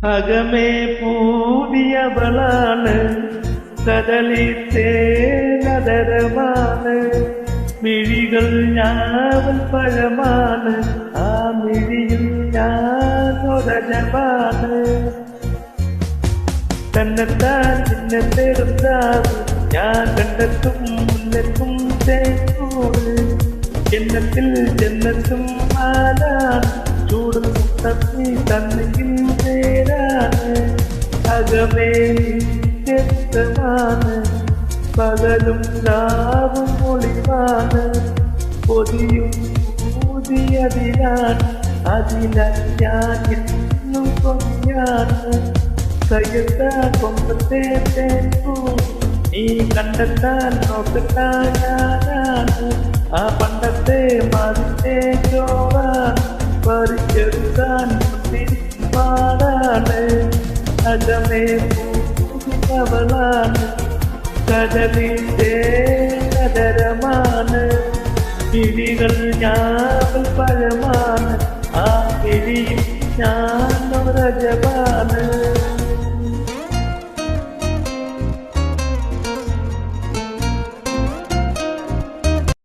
അകമേ പൂതിയവളാണ്, കദളിത്തേ നദരമാണ്, മിഴികൾ ഞാവൽ പഴമാണ്, ആ മിഴിയിൽ ഞാനൊരജമാണ്. തന്നെത്താൻ നിന്നെ തേടുന്നാവ് ഞാൻ കണ്ടെത്തും മുന്നെത്തും തേക്കൂട്. ജന്നത്തിൽ ജന്നത്തും ആലാണ്, ചൂടും തപ്പി തന്നെങ്കിൽ നേരാണ്. അകമേ വ്യക്തമാണ്, പകലും രാവും ഒളിവാണ്, പൊതിയും ൂതിയതിലാണ്, അതിനാൽ ഞാൻ എന്നും കൊതിയാണ്. കയ്യെത്താൻ കൊമ്പത്തെ തേക്കൂ, നീ കണ്ടെത്താൻ നോക്കത്താൻ ഞാനാണ്. ആ പണ്ടത്തെ മാതിന്റെ ചോറാണ്, പറിച്ചെടുക്കാൻ പാടാണ്. അകമേ പൂവളാണ്, കദളിന്റെ നദരമാണ്, കിളികൾ ഞാവൽ പഴമാണ്, ആ കിളിയിൽ ഞാനൊരജമാണ്.